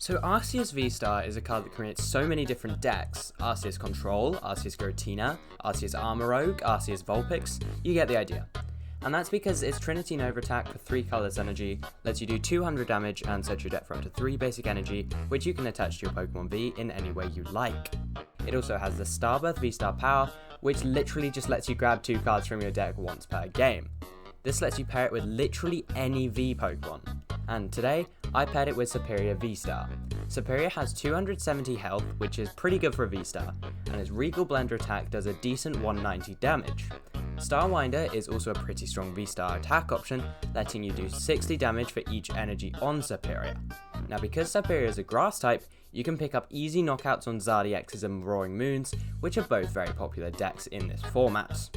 So Arceus vstar is a card that creates so many different decks: Arceus Control, Arceus Giratina, Arceus Armorogue, Arceus Vulpix, you get the idea. And that's because its Trinity Nova attack for 3 colors energy lets you do 200 damage and set your deck for up to 3 basic energy, which you can attach to your Pokemon V in any way you like. It also has the Starbirth vstar power, which literally just lets you grab 2 cards from your deck once per game. This lets you pair it with literally any V Pokemon. And today, I paired it with Serperior vstar. Serperior has 270 health, which is pretty good for a V-Star, and its Regal Blender attack does a decent 190 damage. Starwinder is also a pretty strong V-Star attack option, letting you do 60 damage for each energy on Serperior. Now because Serperior is a grass type, you can pick up easy knockouts on Zardiexes and Roaring Moons, which are both very popular decks in this format.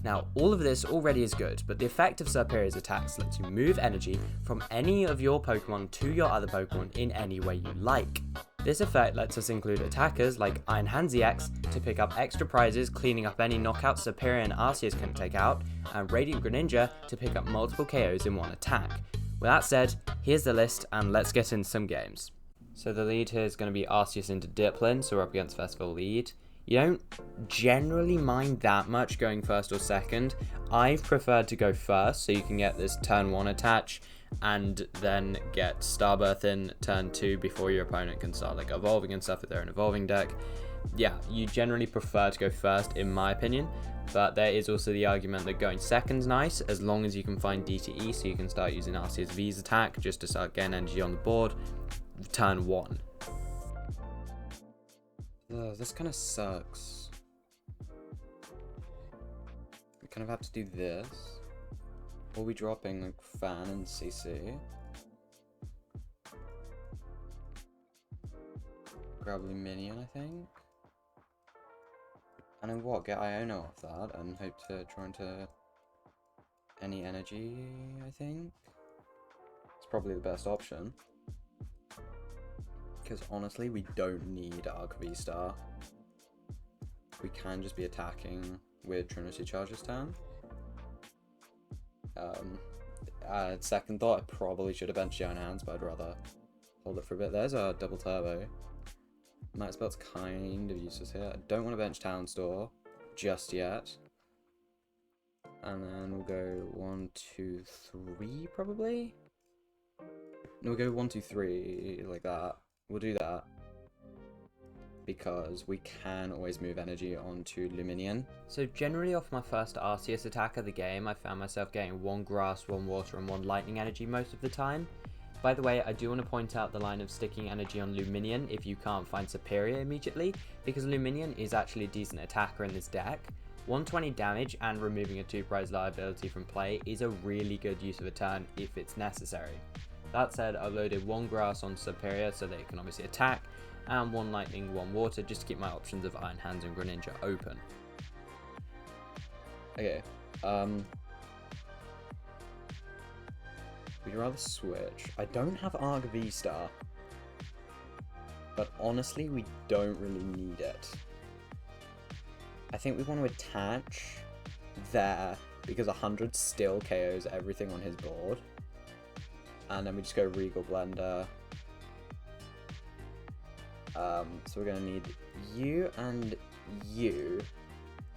Now, all of this already is good, but the effect of Serperior's attacks lets you move energy from any of your Pokemon to your other Pokemon in any way you like. This effect lets us include attackers like Iron Hands EX to pick up extra prizes, cleaning up any knockouts Serperior and Arceus couldn't take out, and Radiant Greninja to pick up multiple KOs in one attack. With that said, here's the list, and let's get into some games. So the lead here is going to be Arceus into Diplin, so we're up against Festival lead. You don't generally mind that much going first or second. I've preferred to go first so you can get this turn 1 attach and then get Starbirth in turn 2 before your opponent can start like evolving and stuff if they're an evolving deck. Yeah, you generally prefer to go first in my opinion, but there is also the argument that going second's nice as long as you can find DTE so you can start using Arceus V's attack just to start getting energy on the board turn 1. This kind of sucks. We kind of have to do this. Or we dropping like Fan and CC. Grab Luminion, I think. And then what? Get Iono off that and hope to draw into any energy, I think. It's probably the best option. Because honestly, we don't need Arc V-Star. We can just be attacking with Trinity Charges turn. Second thought, I probably should have benched Iron Hands, but I'd rather hold it for a bit. There's a double turbo. Max Belt's kind of useless here. I don't want to bench Town Store just yet. And then we'll go 1, 2, 3 probably? No, we'll go 1, 2, 3 like that. We'll do that because we can always move energy onto Luminion. So generally off my first Arceus attack of the game, I found myself getting 1 grass, 1 water and 1 lightning energy most of the time. By the way, I do want to point out the line of sticking energy on Luminion if you can't find Serperior immediately, because Luminion is actually a decent attacker in this deck. 120 damage and removing a 2-prize liability from play is a really good use of a turn if it's necessary. That said, I've loaded 1 grass on Serperior so that it can obviously attack, and 1 lightning, 1 water just to keep my options of Iron Hands and Greninja open. Okay, we'd rather switch. I don't have Arc V-Star, but honestly we don't really need it. I think we want to attach there because 100 still KOs everything on his board. And then we just go Regal Blender. So we're going to need you and you.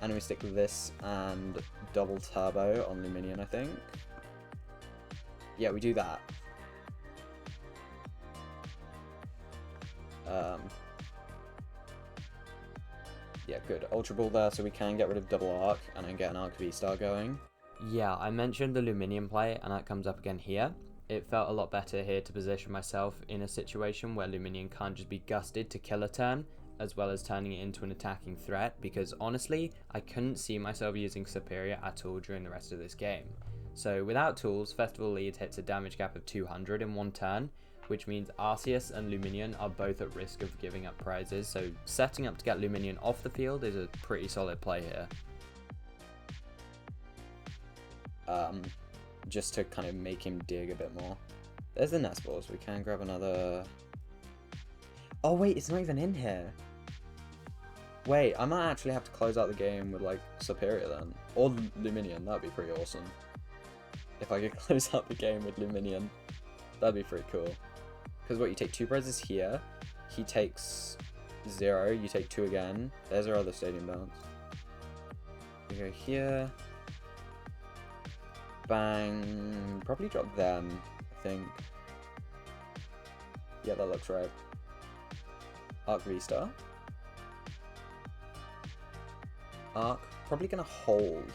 And then we stick this and double turbo on Luminion, I think. Yeah, we do that. Yeah, good. Ultra Ball there so we can get rid of double arc and then get an Arc V-Star going. Yeah, I mentioned the Luminion play and that comes up again here. It felt a lot better here to position myself in a situation where Luminion can't just be gusted to kill a turn, as well as turning it into an attacking threat, because honestly, I couldn't see myself using Serperior at all during the rest of this game. So without tools, Festival lead hits a damage gap of 200 in 1 turn, which means Arceus and Luminion are both at risk of giving up prizes, so setting up to get Luminion off the field is a pretty solid play here. Just to kind of make him dig a bit more. There's the Nest Balls. We can grab another... Oh wait, it's not even in here. Wait, I might actually have to close out the game with like Serperior then. Or Luminion, that'd be pretty awesome. If I could close out the game with Luminion, that'd be pretty cool. Because what, you take 2 prizes here, he takes 0, you take 2 again. There's our other stadium bounce. We go here. Bang. Probably drop them, I think. Yeah, that looks right. Arc vstar. Arc. Probably gonna hold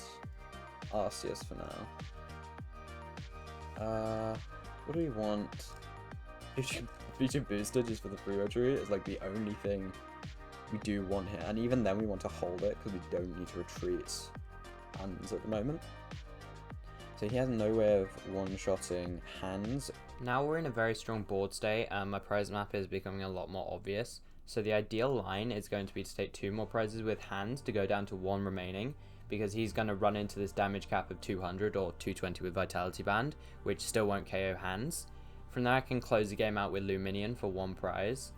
Arceus for now. What do we want? Future booster just for the free retreat is like the only thing we do want here, and even then we want to hold it because we don't need to retreat hands at the moment. So he has no way of one-shotting hands. Now we're in a very strong board state and my prize map is becoming a lot more obvious. So the ideal line is going to be to take 2 more prizes with hands to go down to 1 remaining, because he's going to run into this damage cap of 200 or 220 with Vitality Band, which still won't KO hands. From there I can close the game out with Luminion for 1 prize.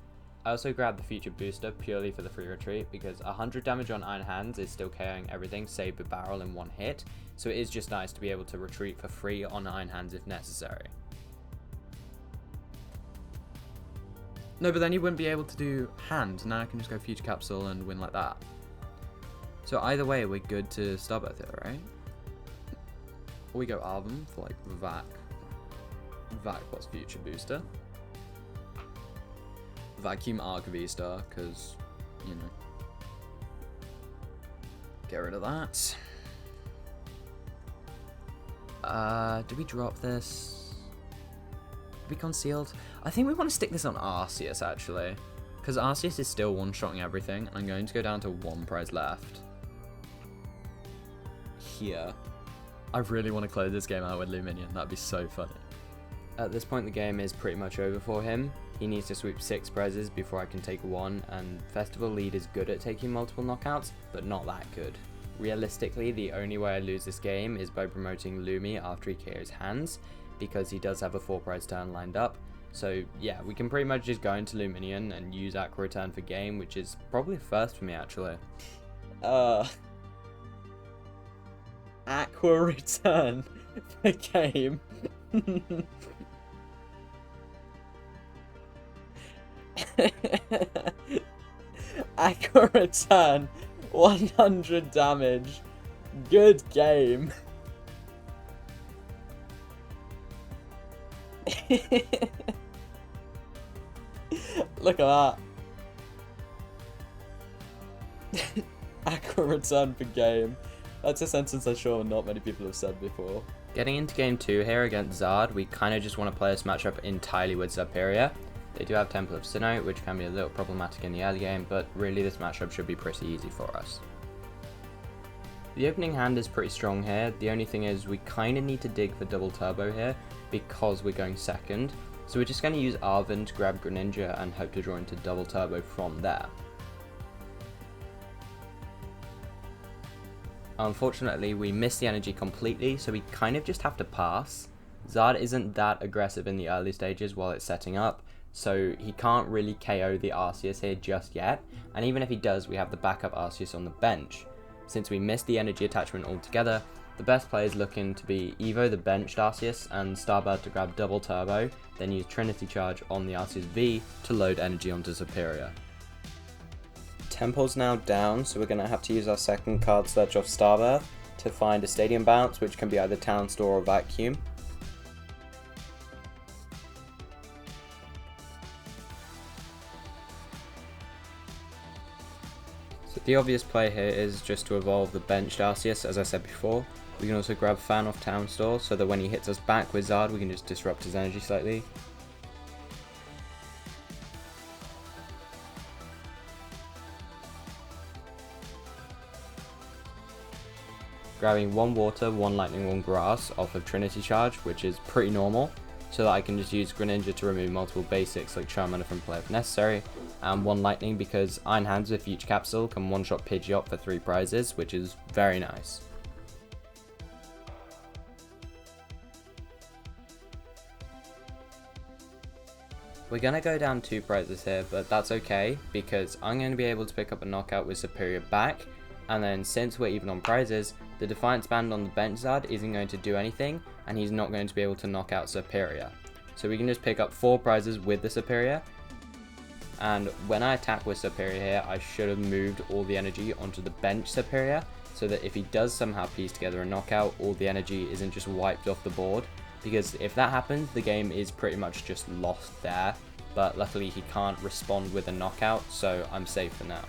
I also grabbed the Future Booster purely for the free retreat, because 100 damage on Iron Hands is still KOing everything save the barrel in 1 hit, so it is just nice to be able to retreat for free on Iron Hands if necessary. No, but then you wouldn't be able to do hands. Now I can just go Future Capsule and win like that. So either way, we're good to Starbirth here, right? Or we go Arvum for like Vac. Vac plus Future Booster. Vacuum Arc V-Star, because, you know. Get rid of that. Do we drop this? We concealed. I think we want to stick this on Arceus actually, because Arceus is still one-shotting everything. I'm going to go down to 1 prize left. Here. I really want to close this game out with Luminion. That'd be so funny. At this point the game is pretty much over for him. He needs to sweep 6 prizes before I can take 1, and Festival Lead is good at taking multiple knockouts, but not that good. Realistically, the only way I lose this game is by promoting Lumi after he KOs hands, because he does have a 4 prize turn lined up. So yeah, we can pretty much just go into Luminion and use Aqua Return for game, which is probably a first for me actually. Aqua Return for game. Aqua Return, 100 damage. Good game. Look at that. Aqua Return for game. That's a sentence I'm sure not many people have said before. Getting into game 2 here against Zard, we kind of just want to play this matchup entirely with Serperior. They do have Temple of Sinnoh, which can be a little problematic in the early game, but really this matchup should be pretty easy for us. The opening hand is pretty strong here. The only thing is we kind of need to dig for double turbo here because we're going second. So we're just going to use Arven to grab Greninja and hope to draw into double turbo from there. Unfortunately, we missed the energy completely, so we kind of just have to pass. Zard isn't that aggressive in the early stages while it's setting up, so he can't really KO the Arceus here just yet, and even if he does, we have the backup Arceus on the bench. Since we missed the energy attachment altogether, the best play is looking to be Evo the benched Arceus and Starbird to grab double turbo, then use Trinity Charge on the Arceus V to load energy onto Serperior. Temple's now down, so we're going to have to use our second card search off Starbirth to find a Stadium Bounce, which can be either Town Store or Vacuum. So the obvious play here is just to evolve the benched Arceus, as I said before. We can also grab Fan off Town Store, so that when he hits us back with Zard, we can just disrupt his energy slightly. Grabbing 1 water, 1 lightning, 1 grass off of Trinity Charge, which is pretty normal, so that I can just use Greninja to remove multiple basics like Charmander from play if necessary, and 1 lightning because Iron Hands with Future Capsule can one-shot Pidgeot for 3 prizes, which is very nice. We're going to go down 2 prizes here, but that's okay, because I'm going to be able to pick up a knockout with Serperior back, and then since we're even on prizes, the Defiance Band on the bench Zard isn't going to do anything, and he's not going to be able to knock out Serperior. So we can just pick up 4 prizes with the Serperior. And when I attack with Serperior here, I should have moved all the energy onto the bench Serperior, so that if he does somehow piece together a knockout, all the energy isn't just wiped off the board. Because if that happens, the game is pretty much just lost there. But luckily he can't respond with a knockout, so I'm safe for now.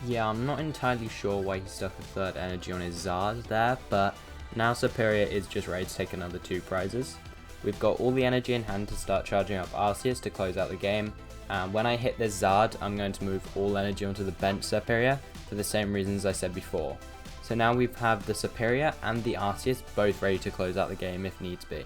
Yeah, I'm not entirely sure why he stuck a third energy on his Zard there, but now Serperior is just ready to take another 2 prizes. We've got all the energy in hand to start charging up Arceus to close out the game, and when I hit this Zard, I'm going to move all energy onto the bench Serperior for the same reasons I said before. So now we have the Serperior and the Arceus both ready to close out the game if needs be.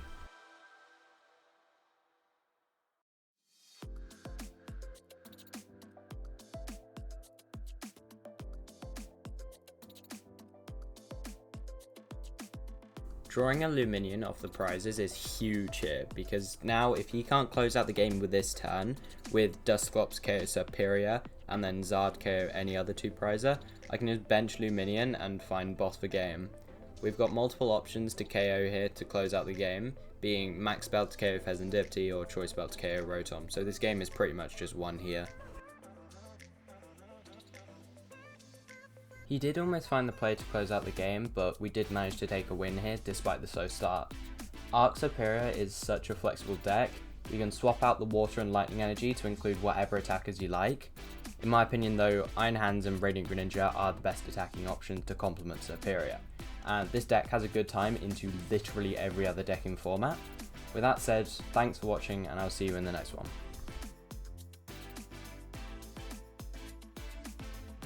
Drawing a Luminion off the prizes is huge here, because now if he can't close out the game with this turn, with Dusclops KO Serperior and then Zard KO any other 2 prizer, I can just bench Luminion and find boss for game. We've got multiple options to KO here to close out the game, being Max Spell to KO Fezandipti or Choice Spell to KO Rotom, so this game is pretty much just won here. He did almost find the play to close out the game, but we did manage to take a win here despite the slow start. Arc Serperior is such a flexible deck. You can swap out the water and lightning energy to include whatever attackers you like. In my opinion though, Iron Hands and Radiant Greninja are the best attacking options to complement Serperior, and this deck has a good time into literally every other decking format. With that said, thanks for watching and I'll see you in the next one.